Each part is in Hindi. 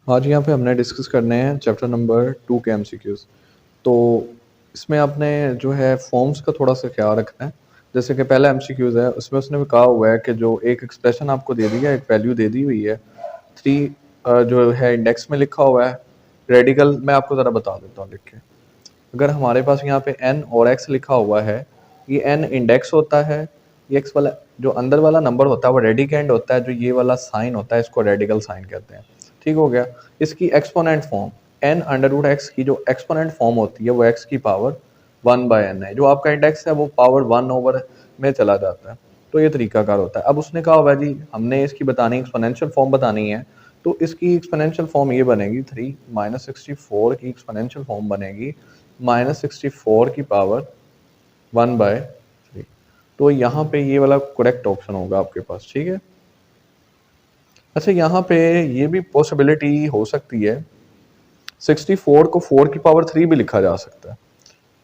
आज यहाँ पे हमने डिस्कस करने हैं चैप्टर नंबर 2 के एमसीक्यूज़। तो इसमें आपने जो है फॉर्म्स का थोड़ा-सा ख़्याल रखना है। जैसे कि पहला एमसीक्यूज़ है, उसमें उसने कहा हुआ है कि जो एक एक्सप्रेशन आपको दे दी है, एक वैल्यू दे दी हुई है, 3 जो है इंडेक्स में लिखा हुआ है, रेडिकल मैं आपको ज़रा बता देता हूँ लिख के। अगर हमारे पास यहाँ पे n और x लिखा हुआ है, ये n इंडेक्स होता है, ये x वाला जो अंदर वाला नंबर होता है वो रेडिकेंड होता है, जो ये वाला साइन होता है इसको रेडिकल साइन कहते हैं। ठीक हो गया। इसकी exponent form n under root X की जो एक्सपोनेंट फॉर्म होती है वो x की पावर 1/n है। जो आपका इंडेक्स है वो पावर 1 ओवर में चला जाता है। तो ये तरीकाकार होता है। अब उसने कहा होगा जी हमने इसकी बतानी एक्सपोनेंशियल फॉर्म बतानी है, तो इसकी एक्सपोनेंशियल फॉर्म ये बनेगी 3 माइनस 64 की एक्सपोनेंशियल फॉर्म बनेगी -64 की पावर 1/3। तो यहाँ पे ये वाला करेक्ट ऑप्शन होगा आपके पास। ठीक है। अच्छा, यहाँ पे ये भी पॉसिबिलिटी हो सकती है 64 को 4 की पावर 3 भी लिखा जा सकता है,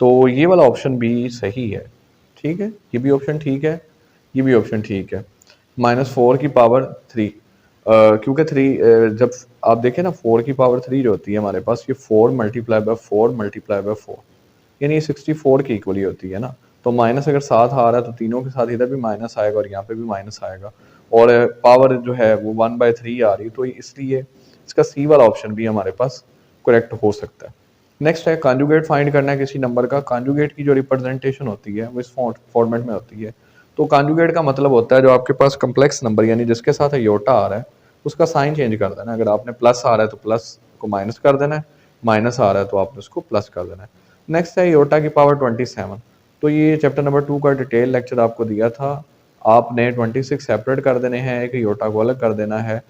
तो ये वाला ऑप्शन भी सही है। ठीक है, ये भी ऑप्शन ठीक है, ये भी ऑप्शन ठीक है। -4 की पावर 3, क्योंकि 3 जब आप देखें ना 4 की पावर 3 जो होती है हमारे पास, ये 4 मल्टीप्लाई बाय 4 मल्टीप्लाई बाय 4 यानी ये 64 की इक्वली होती है ना। तो माइनस अगर साथ आ रहा है तो तीनों के साथ इधर भी माइनस आएगा और यहाँ पे भी माइनस आएगा, और पावर जो है वो 1/3 आ रही है, तो इसलिए इसका सी वाला ऑप्शन भी हमारे पास करेक्ट हो सकता है। नेक्स्ट है कॉन्जुगेट फाइंड करना है किसी नंबर का। कॉन्जुगेट की जो रिप्रेजेंटेशन होती है वो इस फॉर्मेट में होती है। तो कॉन्जुगेट का मतलब होता है जो आपके पास कम्प्लेक्स नंबर यानी जिसके साथ अयोटा आ रहा है उसका साइन चेंज कर देना है। अगर आपने प्लस आ रहा है तो प्लस को माइनस कर देना है, माइनस आ रहा है तो आपने उसको प्लस कर देना है। नेक्स्ट है योटा की पावर 27। तो ये चैप्टर नंबर 2 का डिटेल लेक्चर आपको दिया था। आपने 26 सेपरेट कर देने हैं, एक योटा को अलग कर देना है।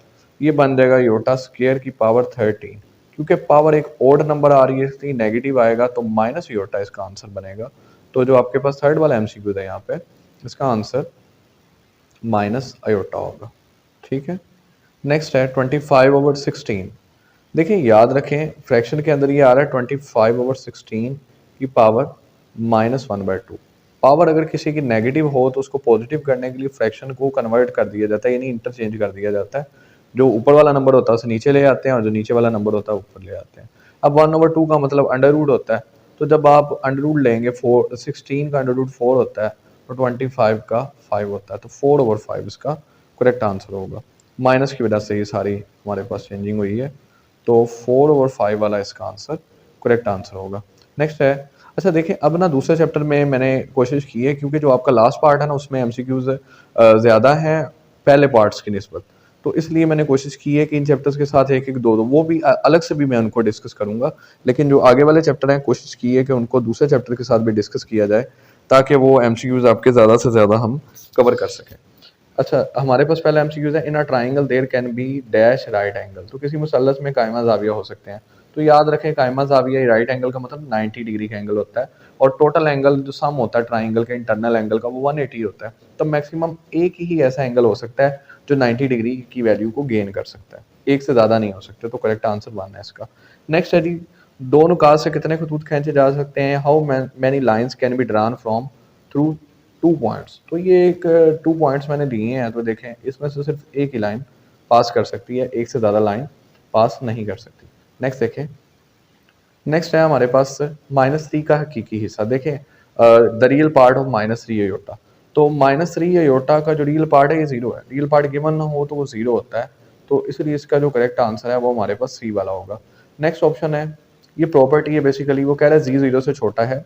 ये बन जाएगा योटा स्क्वायर की पावर 13। क्योंकि पावर एक ओड नंबर आ रही है इसलिए नेगेटिव आएगा, तो माइनस योटा इसका आंसर बनेगा। तो जो आपके पास थर्ड वाला एमसीक्यू है यहाँ पे, इसका आंसर माइनस अयोटा होगा। ठीक है। नेक्स्ट है 25/16। देखिए याद रखें फ्रैक्शन के अंदर ये आ रहा है 25/16 की पावर -1/2। पावर अगर किसी की नेगेटिव हो तो उसको पॉजिटिव करने के लिए फ्रैक्शन को कन्वर्ट कर दिया जाता है, यानी इंटरचेंज कर दिया जाता है। जो ऊपर वाला नंबर होता है उसे नीचे ले आते हैं और जो नीचे वाला नंबर होता है ऊपर ले आते हैं। अब 1/2 का मतलब अंडर रूट होता है, तो जब आप अंडर रूट लेंगे 16 का अंडर रूट 4 होता है, तो 25 का 5 होता है, तो 4/5 इसका करेक्ट आंसर होगा। माइनस की वजह से ये सारी हमारे पास चेंजिंग हुई है, तो 4/5 वाला इसका आंसर करेक्ट आंसर होगा। नेक्स्ट है, अच्छा देखिए अब ना दूसरे चैप्टर में मैंने कोशिश की है, क्योंकि जो आपका लास्ट पार्ट है ना उसमें एमसीक्यूज ज़्यादा हैं पहले पार्ट्स की निस्बत, तो इसलिए मैंने कोशिश की है कि इन चैप्टर्स के साथ एक एक दो दो वो भी अलग से भी मैं उनको डिस्कस करूंगा, लेकिन जो आगे वाले चैप्टर हैं कोशिश की है कि उनको दूसरे चैप्टर के साथ भी डिस्कस किया जाए ताकि वो एमसीक्यूज आपके ज़्यादा से ज़्यादा हम कवर कर सकें। अच्छा, हमारे पास पहला एमसीक्यूज है in a triangle there can be dash right angle. तो किसी मुसल्लस में कायमा जाविया हो सकते हैं। तो याद रखें कायमा जाविया राइट एंगल का मतलब 90 डिग्री का एंगल होता है, और टोटल एंगल जो सम होता है ट्राइंगल के इंटरनल एंगल का वो 180 होता है। तो मैक्सिमम एक ही ऐसा एंगल हो सकता है जो 90 डिग्री की वैल्यू को गेन कर सकता है, एक से ज़्यादा नहीं हो सकते। तो करेक्ट आंसर 1 है इसका। नेक्स्ट है जी, दो नुकात से कितने खतूत खींचे जा सकते हैं। How many lines can be drawn from through 2 points. तो ये एक 2 पॉइंट्स मैंने दिए हैं, तो देखें इसमें से सिर्फ एक ही लाइन पास कर सकती है, एक से ज़्यादा लाइन पास नहीं कर सकती। नेक्स्ट देखें, नेक्स्ट है हमारे पास -3 का हकीकी हिस्सा। देखें the real part of -3 iota. तो -3 अयोटा का जो रियल पार्ट है ये 0 है। रियल पार्ट गिवन ना हो तो वो 0 होता है, तो इसलिए इसका जो करेक्ट आंसर है वो हमारे पास सी वाला होगा। नेक्स्ट ऑप्शन है, ये प्रॉपर्टी है बेसिकली, वो कह रहा है जी 0 से छोटा है।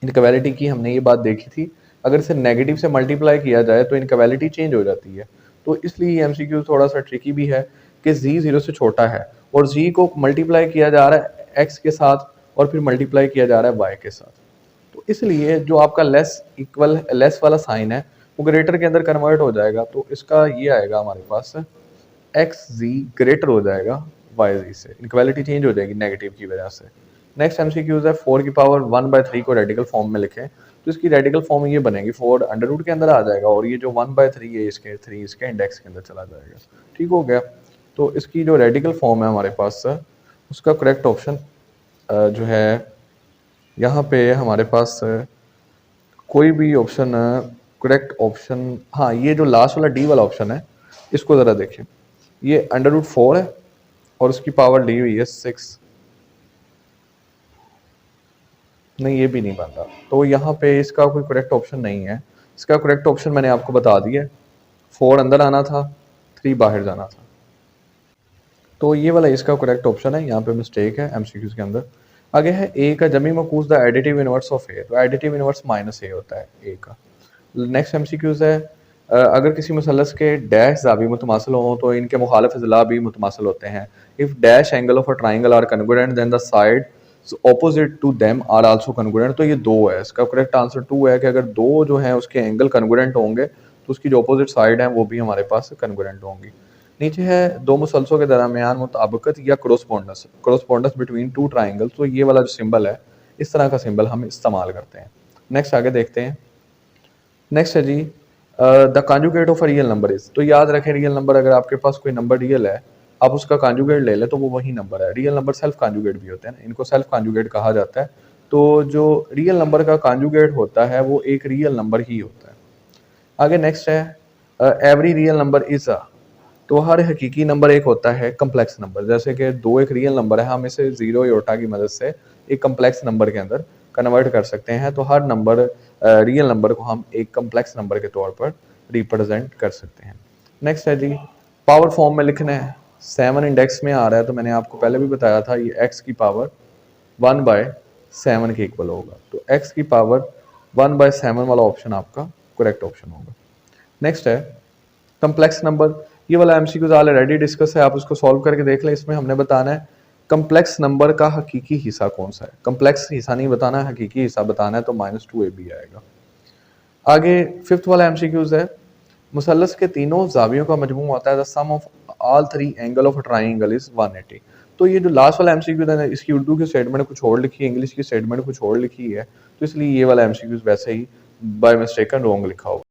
इनक्वलिटी की हमने ये बात देखी थी, अगर इसे नेगेटिव से मल्टीप्लाई किया जाए तो इनक्वलिटी चेंज हो जाती है। तो इसलिए एमसीक्यू थोड़ा सा ट्रिकी भी है कि जी 0 से छोटा है और जी को मल्टीप्लाई किया जा रहा है एक्स के साथ और फिर मल्टीप्लाई किया जा रहा है वाई के साथ। तो इसलिए जो आपका लेस इक्वल लेस वाला साइन है वो ग्रेटर के अंदर कन्वर्ट हो जाएगा, तो इसका ये आएगा हमारे पास एक्स जी ग्रेटर हो जाएगा वाई जी से, इक्वालिटी चेंज हो जाएगी नेगेटिव की वजह से। नेक्स्ट एमसीक्यूज है 4 की पावर 1/3 को रेडिकल फॉर्म में लिखें। तो इसकी रेडिकल फॉर्म ये बनेगी 4 अंडर रूट के अंदर आ जाएगा और ये जो 1/3 है इसके 3 इसके इंडेक्स के अंदर चला जाएगा। ठीक हो गया। तो इसकी जो रेडिकल फॉर्म है हमारे पास उसका करेक्ट ऑप्शन जो है यहाँ पे हमारे पास कोई भी ऑप्शन करेक्ट ऑप्शन, हाँ ये जो लास्ट वाला डी वाला ऑप्शन है इसको ज़रा देखें। ये अंडर रूट 4 है और उसकी पावर दी हुई है 6। नहीं, ये भी नहीं बन रहा, तो यहाँ पे इसका कोई करेक्ट ऑप्शन नहीं है। इसका करेक्ट ऑप्शन मैंने आपको बता दिया, 4 अंदर आना था, 3 बाहर जाना था। तो ये वाला इसका करेक्ट ऑप्शन है, यहाँ पे मिस्टेक है एमसीक्यूज के अंदर। आगे है ए का जमी मकूस द एडिटिव इनवर्स ऑफ ए, तो एडिटिव इनवर्स माइनस ए होता है ए का। नेक्स्ट एमसीक्यूज है अगर किसी मुसलस के डैश जावी मुतमासिल हों तो इनके मुखालिफ अज़ला भी मुतमासिल होते हैं। If dash angle of a triangle are congruent then the side opposite to them are also congruent. तो ये 2 है, इसका करेक्ट आंसर 2 है कि अगर 2 जो है उसके एंगल कन्ग्रुएंट होंगे तो उसकी जो अपोजिट साइड है वो भी हमारे पास कन्ग्रुएंट होंगी। नीचे है दो मुसलसलों के दरमियान मुताबिकत या क्रॉसपोंडस, क्रॉसपोंडस बिटवीन टू ट्राइंगल। तो ये वाला जो सिंबल है, इस तरह का सिंबल हम इस्तेमाल करते हैं। नेक्स्ट आगे देखते हैं। नेक्स्ट है जी the conjugate of a real number is. तो याद रखें, रियल नंबर अगर आपके पास कोई नंबर रियल है, आप उसका कॉन्जुगेट ले लें तो वो वही नंबर है। रियल नंबर सेल्फ कॉन्जुगेट भी होते हैं ना, इनको सेल्फ कॉन्जुगेट कहा जाता है। तो जो रियल नंबर का कॉन्जुगेट होता है वो एक रियल नंबर ही होता है। आगे नेक्स्ट है every real number is a. तो हर हकीकी नंबर एक होता है कम्प्लेक्स नंबर। जैसे कि 2 एक रियल नंबर है, हम इसे जीरो योटा की मदद से एक कम्प्लेक्स नंबर के अंदर कन्वर्ट कर सकते हैं। तो हर नंबर रियल नंबर को हम एक कम्प्लेक्स नंबर के तौर पर रिप्रेजेंट कर सकते हैं। नेक्स्ट है जी पावर फॉर्म में लिखना है। 7 इंडेक्स में आ रहा है, तो मैंने आपको पहले भी बताया था ये एक्स की पावर 1/7 के इक्वल होगा। तो एक्स की पावर 1/7 वाला ऑप्शन आपका करेक्ट ऑप्शन होगा। नेक्स्ट है कम्प्लेक्स नंबर। ये वाला एमसीक्यूज ऑलरेडी डिस्कस है, आप उसको सॉल्व करके देख लें। इसमें हमने बताना है कम्प्लेक्स नंबर का हकीकी हिस्सा कौन सा है। कम्प्लेक्स हिस्सा नहीं बताना है, हकीकी हिस्सा बताना है, तो -2ab आएगा। आगे फिफ्थ वाला एमसीक्यूज है मुसल्लस के तीनों जावियों का मजमू होता है the sum of all 3 angle of triangle is 180। तो ये जो लास्ट वाला एमसीक्यू है, इसकी उर्दू की स्टेटमेंट कुछ और लिखी है, इंग्लिश की स्टेटमेंट कुछ और लिखी है, तो इसलिए ये वाला एमसीक्यूज वैसे ही बाय मिस्टेकन रॉन्ग लिखा होगा।